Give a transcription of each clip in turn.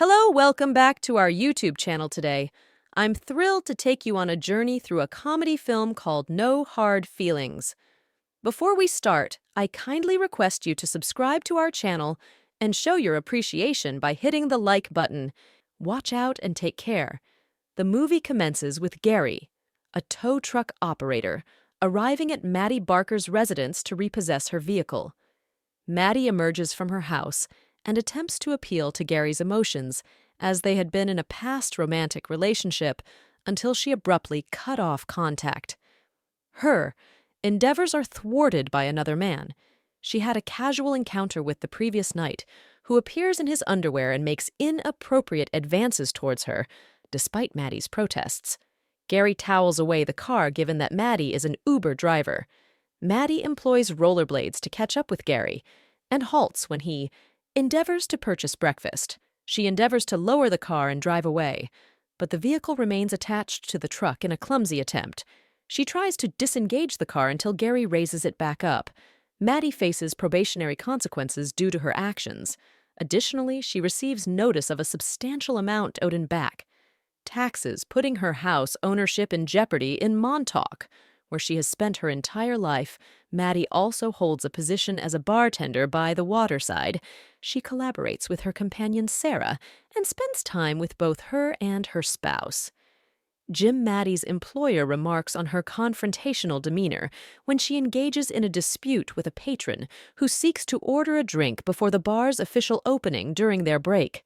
Hello, welcome back to our YouTube channel today. I'm thrilled to take you on a journey through a comedy film called No Hard Feelings. Before we start, I kindly request you to subscribe to our channel and show your appreciation by hitting the like button. Watch out and take care. The movie commences with Gary, a tow truck operator, arriving at Maddie Barker's residence to repossess her vehicle. Maddie emerges from her house and attempts to appeal to Gary's emotions, as they had been in a past romantic relationship, until she abruptly cut off contact. Her endeavors are thwarted by another man. She had a casual encounter with the previous night, who appears in his underwear and makes inappropriate advances towards her, despite Maddie's protests. Gary towels away the car given that Maddie is an Uber driver. Maddie employs rollerblades to catch up with Gary, and halts when he endeavors to purchase breakfast. She endeavors to lower the car and drive away, but the vehicle remains attached to the truck in a clumsy attempt. She tries to disengage the car until Gary raises it back up. Maddie faces probationary consequences due to her actions. Additionally, she receives notice of a substantial amount owed in back taxes, putting her house ownership in jeopardy in Montauk, where she has spent her entire life. Maddie also holds a position as a bartender by the waterside. She collaborates with her companion Sarah and spends time with both her and her spouse. Jim, Maddie's employer, remarks on her confrontational demeanor when she engages in a dispute with a patron who seeks to order a drink before the bar's official opening during their break.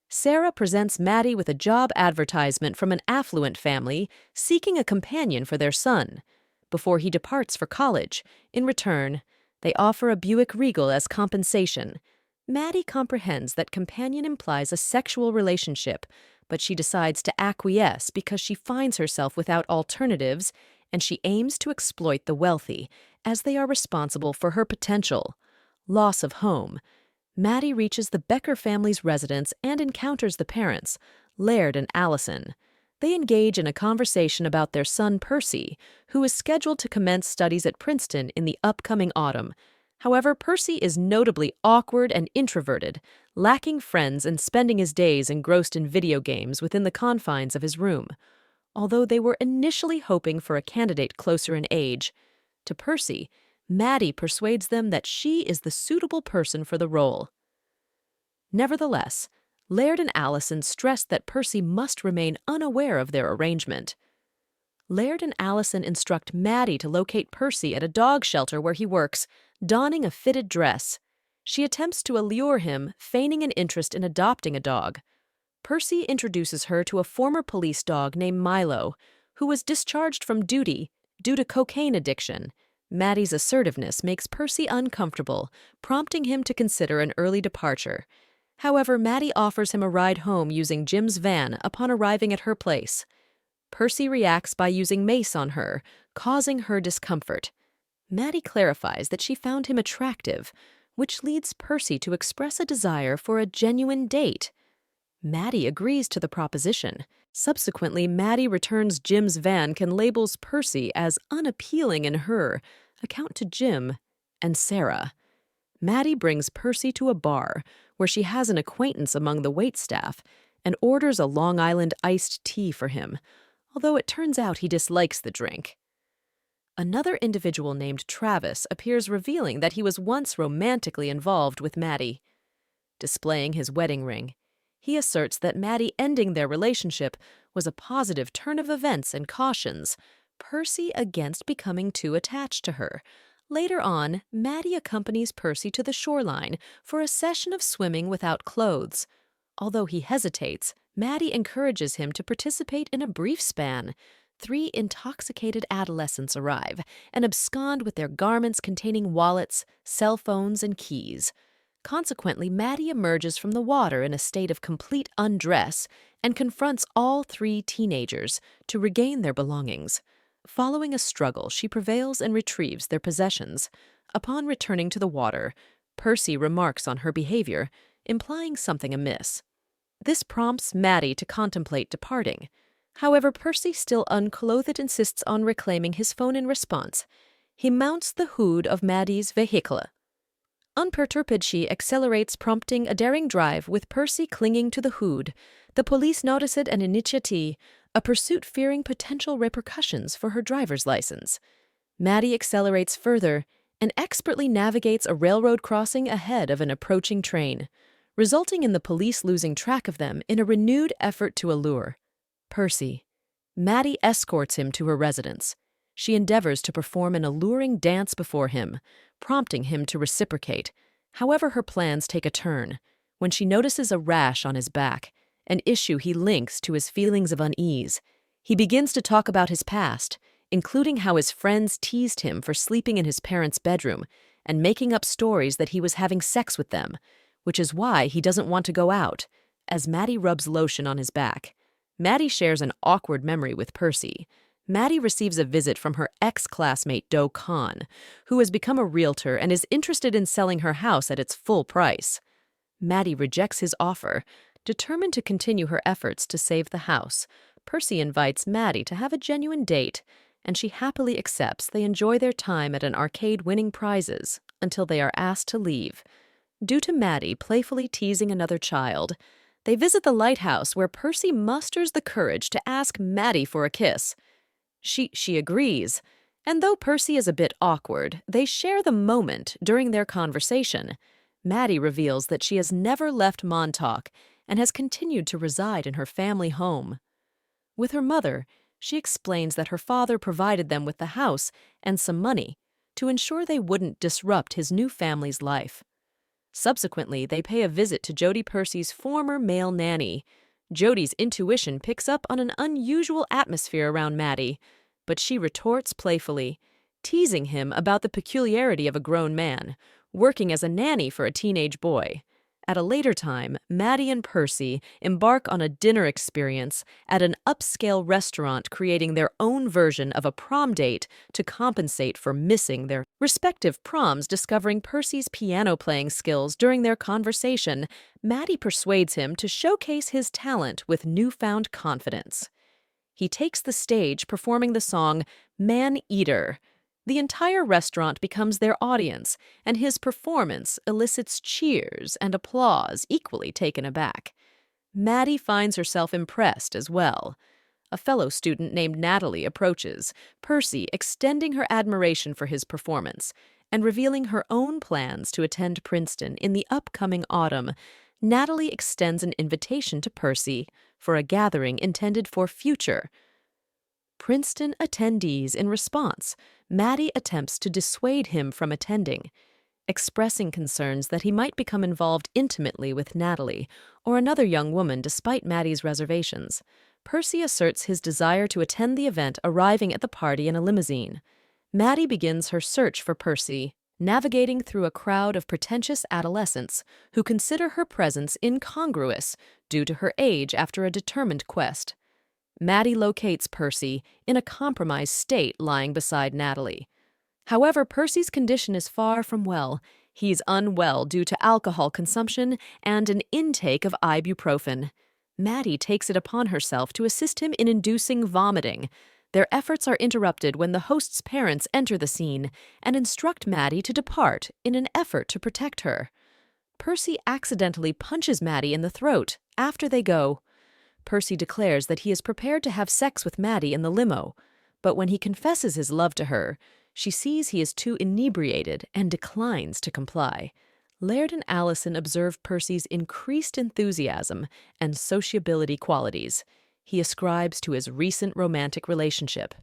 Sarah presents Maddie with a job advertisement from an affluent family seeking a companion for their son. Before he departs for college, in return, they offer a Buick Regal as compensation. Maddie comprehends that companion implies a sexual relationship, but she decides to acquiesce because she finds herself without alternatives, and she aims to exploit the wealthy, as they are responsible for her potential loss of home. Maddie reaches the Becker family's residence and encounters the parents, Laird and Allison. They engage in a conversation about their son Percy, who is scheduled to commence studies at Princeton in the upcoming autumn. However, Percy is notably awkward and introverted, lacking friends and spending his days engrossed in video games within the confines of his room. Although they were initially hoping for a candidate closer in age, to Percy, Maddie persuades them that she is the suitable person for the role. Nevertheless, Laird and Allison stress that Percy must remain unaware of their arrangement. Laird and Allison instruct Maddie to locate Percy at a dog shelter where he works, donning a fitted dress. She attempts to allure him, feigning an interest in adopting a dog. Percy introduces her to a former police dog named Milo, who was discharged from duty due to cocaine addiction. Maddie's assertiveness makes Percy uncomfortable, prompting him to consider an early departure. However, Maddie offers him a ride home using Jim's van upon arriving at her place. Percy reacts by using mace on her, causing her discomfort. Maddie clarifies that she found him attractive, which leads Percy to express a desire for a genuine date. Maddie agrees to the proposition. Subsequently, Maddie returns Jim's van and labels Percy as unappealing in her account to Jim and Sarah. Maddie brings Percy to a bar where she has an acquaintance among the waitstaff and orders a Long Island iced tea for him, although it turns out he dislikes the drink. Another individual named Travis appears, revealing that he was once romantically involved with Maddie. Displaying his wedding ring, he asserts that Maddie ending their relationship was a positive turn of events and cautions Percy against becoming too attached to her. Later on, Maddie accompanies Percy to the shoreline for a session of swimming without clothes. Although he hesitates, Maddie encourages him to participate in a brief span. 3 intoxicated adolescents arrive and abscond with their garments containing wallets, cell phones, and keys. Consequently, Maddie emerges from the water in a state of complete undress and confronts all 3 teenagers to regain their belongings. Following a struggle, she prevails and retrieves their possessions. Upon returning to the water, Percy remarks on her behavior, implying something amiss. This prompts Maddie to contemplate departing. However, Percy, still unclothed, insists on reclaiming his phone in response. He mounts the hood of Maddie's vehicle. Unperturbed, she accelerates, prompting a daring drive with Percy clinging to the hood. The police notice it and initiate a pursuit fearing potential repercussions for her driver's license. Maddie accelerates further and expertly navigates a railroad crossing ahead of an approaching train, resulting in the police losing track of them in a renewed effort to allure Percy. Maddie escorts him to her residence. She endeavors to perform an alluring dance before him, prompting him to reciprocate. However, her plans take a turn when she notices a rash on his back, an issue he links to his feelings of unease. He begins to talk about his past, including how his friends teased him for sleeping in his parents' bedroom and making up stories that he was having sex with them, which is why he doesn't want to go out. As Maddie rubs lotion on his back, Maddie shares an awkward memory with Percy. Maddie receives a visit from her ex-classmate Do Khan, who has become a realtor and is interested in selling her house at its full price. Maddie rejects his offer, determined to continue her efforts to save the house. Percy invites Maddie to have a genuine date, and she happily accepts. They enjoy their time at an arcade winning prizes until they are asked to leave. Due to Maddie playfully teasing another child, they visit the lighthouse where Percy musters the courage to ask Maddie for a kiss. She agrees, and though Percy is a bit awkward, they share the moment during their conversation. Maddie reveals that she has never left Montauk and has continued to reside in her family home. With her mother, she explains that her father provided them with the house and some money to ensure they wouldn't disrupt his new family's life. Subsequently, they pay a visit to Jody Percy's former male nanny. Jody's intuition picks up on an unusual atmosphere around Maddie, but she retorts playfully, teasing him about the peculiarity of a grown man, working as a nanny for a teenage boy. At a later time, Maddie and Percy embark on a dinner experience at an upscale restaurant, creating their own version of a prom date to compensate for missing their respective proms. Discovering Percy's piano-playing skills during their conversation, Maddie persuades him to showcase his talent with newfound confidence. He takes the stage performing the song Man Eater. The entire restaurant becomes their audience, and his performance elicits cheers and applause, equally taken aback. Maddie finds herself impressed as well. A fellow student named Natalie approaches, Percy extending her admiration for his performance and revealing her own plans to attend Princeton in the upcoming autumn. Natalie extends an invitation to Percy for a gathering intended for future Princeton attendees. In response, Maddie attempts to dissuade him from attending, expressing concerns that he might become involved intimately with Natalie or another young woman despite Maddie's reservations. Percy asserts his desire to attend the event, arriving at the party in a limousine. Maddie begins her search for Percy, navigating through a crowd of pretentious adolescents who consider her presence incongruous due to her age after a determined quest. Maddie locates Percy in a compromised state lying beside Natalie. However, Percy's condition is far from well. He's unwell due to alcohol consumption and an intake of ibuprofen. Maddie takes it upon herself to assist him in inducing vomiting. Their efforts are interrupted when the host's parents enter the scene and instruct Maddie to depart in an effort to protect her. Percy accidentally punches Maddie in the throat. After they go, Percy declares that he is prepared to have sex with Maddie in the limo, but when he confesses his love to her, she sees he is too inebriated and declines to comply. Laird and Allison observe Percy's increased enthusiasm and sociability qualities he ascribes to his recent romantic relationship.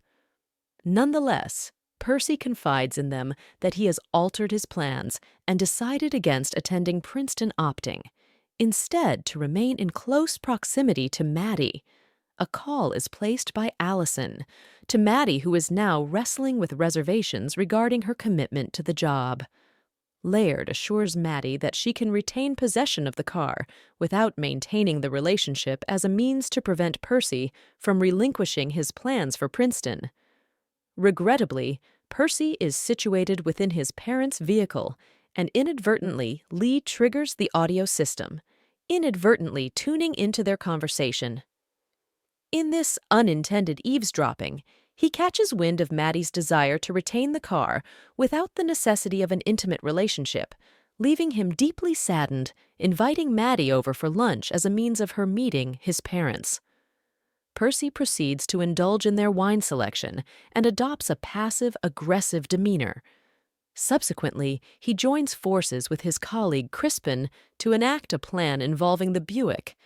Nonetheless, Percy confides in them that he has altered his plans and decided against attending Princeton, opting instead to remain in close proximity to Maddie. A call is placed by Allison to Maddie, who is now wrestling with reservations regarding her commitment to the job. Laird assures Maddie that she can retain possession of the car without maintaining the relationship as a means to prevent Percy from relinquishing his plans for Princeton. Regrettably, Percy is situated within his parents' vehicle, and inadvertently, Lee triggers the audio system, inadvertently tuning into their conversation. In this unintended eavesdropping, he catches wind of Maddie's desire to retain the car without the necessity of an intimate relationship. leaving him deeply saddened, inviting Maddie over for lunch as a means of her meeting his parents. Percy proceeds to indulge in their wine selection and adopts a passive-aggressive demeanor. Subsequently, he joins forces with his colleague Crispin to enact a plan involving the Buick.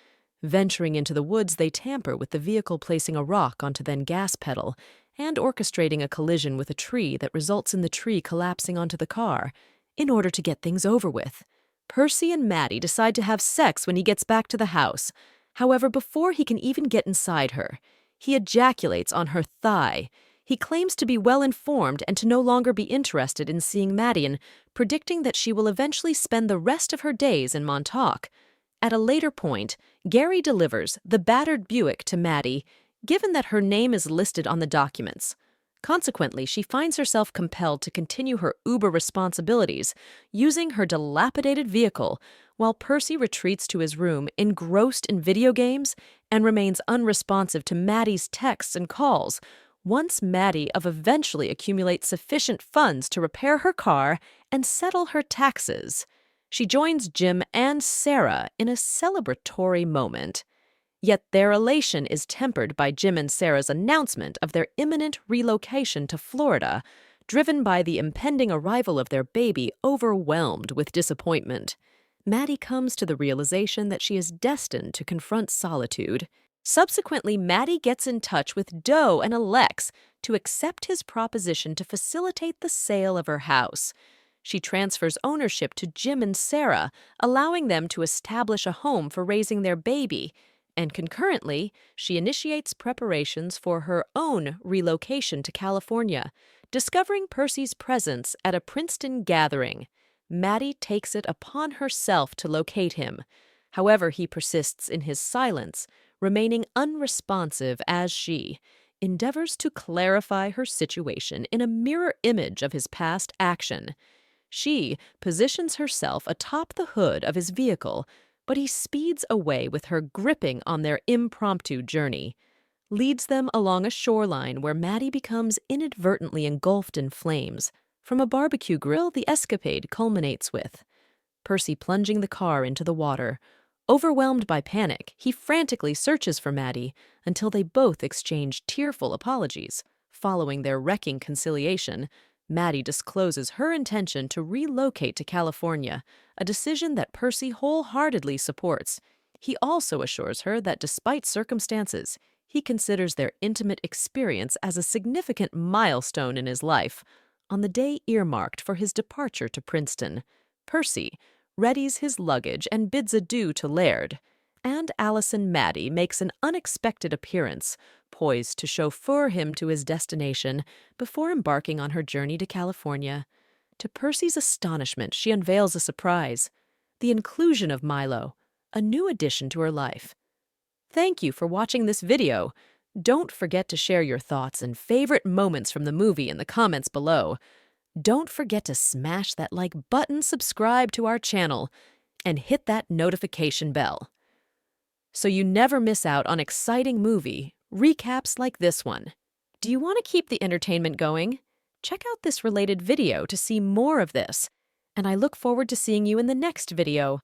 Venturing into the woods, they tamper with the vehicle, placing a rock onto the gas pedal and orchestrating a collision with a tree that results in the tree collapsing onto the car. In order to get things over with, Percy and Maddie decide to have sex when he gets back to the house. However, before he can even get inside her, he ejaculates on her thigh. He claims to be well-informed and to no longer be interested in seeing Maddie, predicting that she will eventually spend the rest of her days in Montauk. At a later point, Gary delivers the battered Buick to Maddie, given that her name is listed on the documents. Consequently, she finds herself compelled to continue her Uber responsibilities, using her dilapidated vehicle, while Percy retreats to his room, engrossed in video games, and remains unresponsive to Maddie's texts and calls, once Maddie eventually accumulates sufficient funds to repair her car and settle her taxes. She joins Jim and Sarah in a celebratory moment. Yet their elation is tempered by Jim and Sarah's announcement of their imminent relocation to Florida, driven by the impending arrival of their baby, overwhelmed with disappointment. Maddie comes to the realization that she is destined to confront solitude. Subsequently, Maddie gets in touch with Doe and Alex to accept his proposition to facilitate the sale of her house. She transfers ownership to Jim and Sarah, allowing them to establish a home for raising their baby. And concurrently, she initiates preparations for her own relocation to California, discovering Percy's presence at a Princeton gathering. Maddie takes it upon herself to locate him. However, he persists in his silence, remaining unresponsive as she endeavors to clarify her situation in a mirror image of his past action. She positions herself atop the hood of his vehicle, but he speeds away with her, gripping on their impromptu journey, leads them along a shoreline where Maddie becomes inadvertently engulfed in flames. From a barbecue grill, the escapade culminates with Percy plunging the car into the water. Overwhelmed by panic, he frantically searches for Maddie until they both exchange tearful apologies. Following their wrecking conciliation, Maddie discloses her intention to relocate to California, a decision that Percy wholeheartedly supports. He also assures her that despite circumstances, he considers their intimate experience as a significant milestone in his life. On the day earmarked for his departure to Princeton, Percy readies his luggage and bids adieu to Laird, and Allison Maddie makes an unexpected appearance, poised to chauffeur him to his destination before embarking on her journey to California. To Percy's astonishment, she unveils a surprise: the inclusion of Milo, a new addition to her life. Thank you for watching this video. Don't forget to share your thoughts and favorite moments from the movie in the comments below. Don't forget to smash that like button, subscribe to our channel, and hit that notification bell, so you never miss out on exciting movie recaps like this one. Do you want to keep the entertainment going? Check out this related video to see more of this, and I look forward to seeing you in the next video.